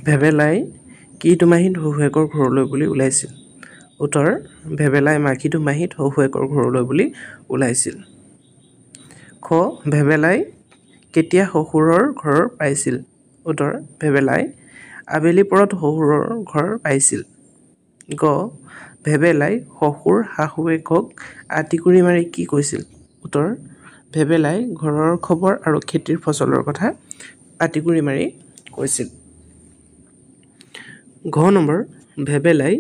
ভেবেলাই কি দুমাহীত শহুৱেকৰ ঘৰলৈ বুলি ওলাইছিল? উত্তৰ: ভেবেলাই মাঘী দুমাহীত শহুৱেকৰ ঘৰলৈ বুলি ওলাইছিল। খ. ভেবেলাই কেতিয়া শহুৰৰ ঘৰ পাইছিল? উত্তৰ: ভেবেলাই আবেলি পৰত শহুৰৰ ঘৰ পাইছিল। গ. ভেবেলাই শহুৰ শাহুৱেকক আঁতিগুৰি মাৰি কি কৈছিল? উত্তৰ: ভেবেলাই ঘৰৰ খবৰ আৰু খেতিৰ ফচলৰ কথা আঁতিগুৰি মাৰি কৈছিল। ঘ নম্বৰ: ভেবেলাই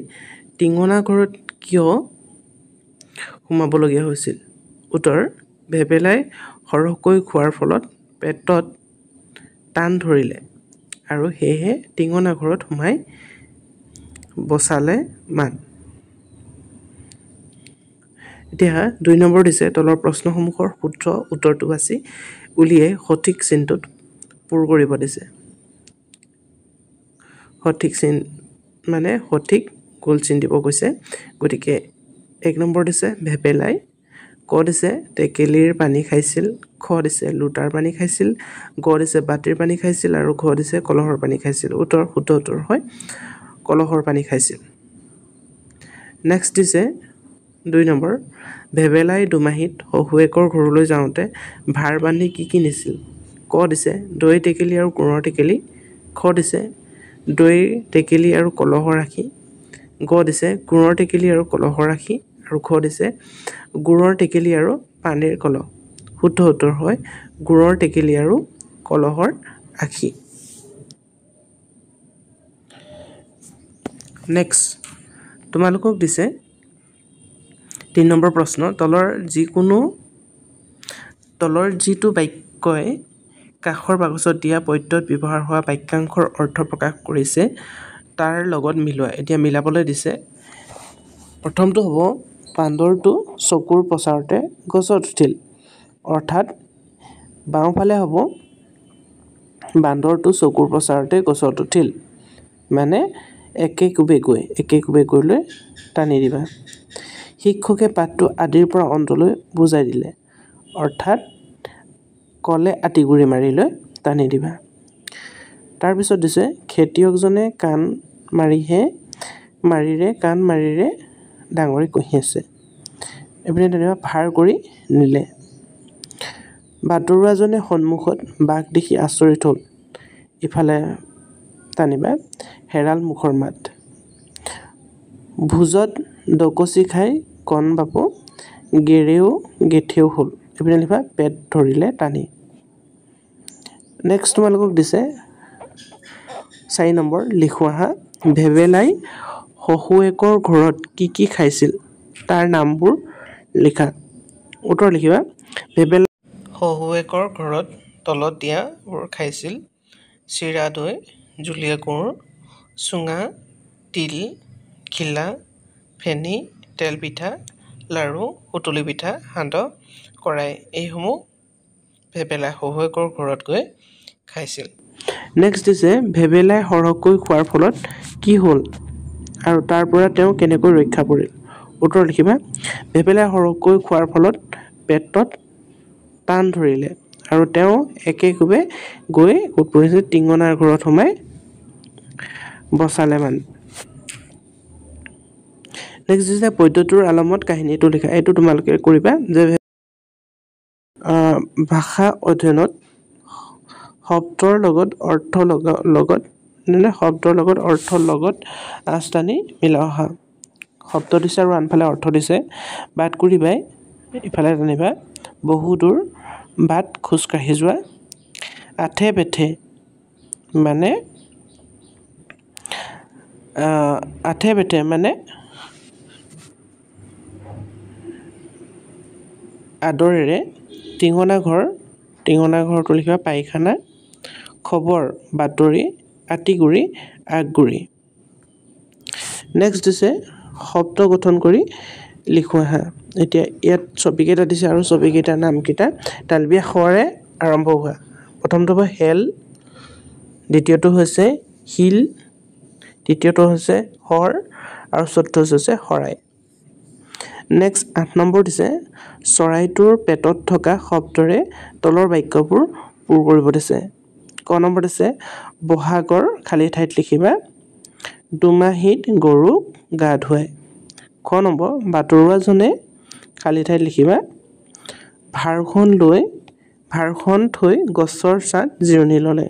টিঙনা ঘৰত কিয় সোমাবলগীয়া হৈছিল? উত্তৰ: ভেবেলাই সৰহকৈ খোৱাৰ ফলত পেটত টান ধৰিলে আৰু সেয়েহে টিঙনা ঘৰত সোমাই বচালে মান। এতিয়া ২ নম্বৰ দিছে তলৰ প্ৰশ্নসমূহৰ শুদ্ধ উত্তৰটো বাছি উলিয়াই সঠিক চিনটোত পূৰ কৰিব দিছে। সঠিক চিন মানে সঠিক গোল চিন দিব কৈছে। গতিকে ১ নম্বৰ দিছে ভেবেলাই, ক দিছে টেকেলিৰ পানী খাইছিল, খ দিছে লোটাৰ পানী খাইছিল, গ দিছে বাতিৰ পানী খাইছিল আৰু ঘ দিছে কলহৰ পানী খাইছিল। শুদ্ধ উত্তৰ হয় কলহৰ পানী খাইছিল। নেক্সট দিছে ২ নম্বৰ ভেবেলাই দুমাহীত শহুৱেকৰ ঘৰলৈ যাওঁতে ভাৰ বান্ধি কি নিছিল? ক দিছে দৈ টেকেলি আৰু গুৰৰ টেকেলি, খ দিছে দৈ টেকেলি আৰু কলহৰ ৰাখি, গ দিছে গুৰৰ টেকেলি আৰু কলহৰ ৰাখি আৰু ঘ দিছে গুৰৰ টেকেলি আৰু পানীৰ কলহ। শুদ্ধ উত্তৰ হয় গুৰৰ টেকেলি আৰু কলহৰ ৰাখি। নেক্সট তোমালোকক দিছে ৩ নম্বৰ প্ৰশ্ন তলৰ যিটো বাক্যই কাষৰ বাকচত দিয়া পদ্যত ব্যৱহাৰ হোৱা বাক্যাংশৰ অৰ্থ প্ৰকাশ কৰিছে তাৰ লগত মিলোৱা। এতিয়া মিলাবলৈ দিছে। প্ৰথমটো হ'ব বান্দৰটো চকুৰ প্ৰচাৰতে গছত উঠিল। অৰ্থাৎ বাওঁফালে হ'ব বান্দৰটো চকুৰ প্ৰচাৰতে গছত উঠিল মানে একে কোবে গৈ লৈ টানি দিবা। শিক্ষকে পাঠটো আদিৰ পৰা অন্তলৈ বুজাই দিলে। অৰ্থাৎ কলে আঁতিগুৰি মাৰি লৈ টানি দিবা। তাৰপিছত দিছে খেতিয়কজনে কাণ মাৰিৰে ডাঙৰি কঢ়ি আছে। এইপিনে তেনেকুৱা ভাৰ কৰি নিলে। বাটৰুৱাজনে সন্মুখত বাঘ দেখি আচৰিত হ'ল। ইফালে টানিবা হেৰাল মুখৰ মাত। ভোজত ডকচি খাই কণ বাপ গেঠেও হ'ল। এইপিনে লিখা পেট ধৰিলে টানি। নেক্সট তোমালোকক দিছে ৪ নম্বৰ লিখোৱা হা। ভেবেলাই শহুৱেকৰ ঘৰত কি খাইছিল তাৰ নামবোৰ লিখা। উত্তৰ লিখিবা ভেবেলাই শহুৱেকৰ ঘৰত তলত দিয়াবোৰ খাইছিল: চিৰা দৈ, জুলীয়া কোঁৱৰ, চুঙা, তিল, ঘিলা, ফেনী, তেল পিঠা, লাড়ু, সুতুলি পিঠা, সান্দহ, কৰাই এইসমূহ ভেবেলাই শহুৱেকৰ ঘৰত গৈ খাইছিল। নেক্সট দিছে ভেবেলাই সৰহকৈ খোৱাৰ ফলত কি হ'ল আৰু তাৰ পৰা তেওঁ কেনেকৈ ৰক্ষা পৰিল? উত্তৰ লিখিবা ভেবেলাই সৰহকৈ খোৱাৰ ফলত পেটত টান ধৰিলে আৰু তেওঁ একে কোবে গৈ ক'ত পৰিছিল? টিঙনাৰ ঘৰত সোমাই বচালে মান। নেক্সট দিছে পদ্যটোৰ আলমত কাহিনীটো লিখা। এইটো তোমালোকে কৰিবা যে ভাষা অধ্যয়নত শব্দৰ লগত অৰ্থ লগত আঁচ টানি মিলাই অহা। শব্দ দিছে আৰু আনফালে অৰ্থ দিছে। বাটকুৰি বাই ইফালে টানিবা বহুদূৰ বাট খোজকাঢ়ি যোৱা। আঠে বেঠে মানে আদৰেৰে। টিঙনা ঘৰটো লিখিবা পায়খানা। খবৰ বাতৰি, আঁতিগুৰি আগগুৰি। নেক্সট দিছে শব্দ গঠন কৰি লিখোৱা হা। এতিয়া ইয়াত ছবিকেইটা দিছে আৰু ছবিকেইটাৰ নামকেইটা তালবীয়া শৰে আৰম্ভ হোৱা। প্ৰথমটো হ'ব হেল, দ্বিতীয়টো হৈছে শিল, তৃতীয়টো হৈছে শৰ আৰু চতুৰ্থটো হৈছে শৰাই। নেক্সট ৮ নম্বৰ দিছে চৰাইটোৰ পেটত থকা শব্দৰে তলৰ বাক্যবোৰ পূৰ কৰিব দিছে। ক নম্বৰত আছে বহাগৰ খালী ঠাইত লিখিবা দুমাহীত গৰুক গা ধুৱায়। খ নম্বৰ বাটৰুৱাজনে খালী ঠাইত লিখিবা ভাৰখন থৈ গছৰ ছাঁত জিৰণি ল'লে।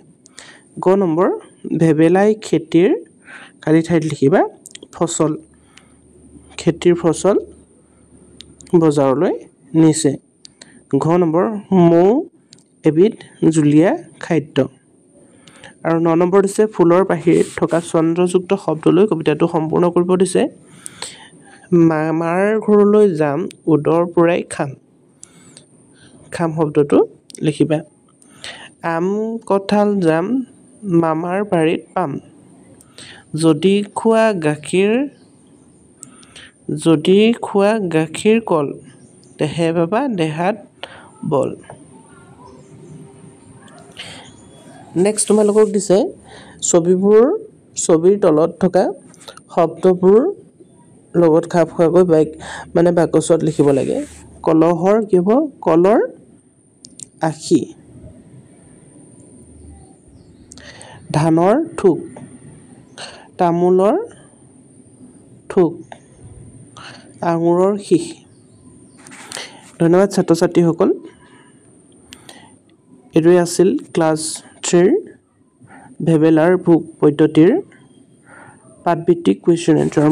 গ নম্বৰ ভেবেলাই খেতিৰ খালী ঠাইত লিখিবা খেতিৰ ফচল বজাৰলৈ নিছে। ঘ নম্বৰ মৌ এবিধ জুলীয়া খাদ্য। আৰু ৯ নম্বৰ দিছে ফুলৰ বাহিৰত থকা চন্দ্ৰযুক্ত শব্দলৈ কবিতাটো সম্পূৰ্ণ কৰিব দিছে। মামাৰ ঘৰলৈ যাম উদৰ পূৰাই খাম শব্দটো লিখিবা। আম কঁঠাল জাম মামাৰ বাৰীত পাম। যদি খোৱা গাখীৰ কল দেহে পাবা দেহাত বল। নেক্সট তোমালোকক দিছে ছবিৰ তলত থকা শব্দবোৰ লগত খাপ খোৱাকৈ বাকচত লিখিব লাগে। কলহৰ কি হ'ব কলৰ আখি। ধানৰ ঠোক তামোলৰ থোক আঙুৰৰ শীষ। ধন্যবাদ ছাত্ৰ ছাত্ৰীসকল। এইটোৱে আছিল ক্লাছ 3 ভেবেলাৰ বুক পদ্ধতিৰ পাঠভিত্তিক কুৱেশ্যন এনচাৰ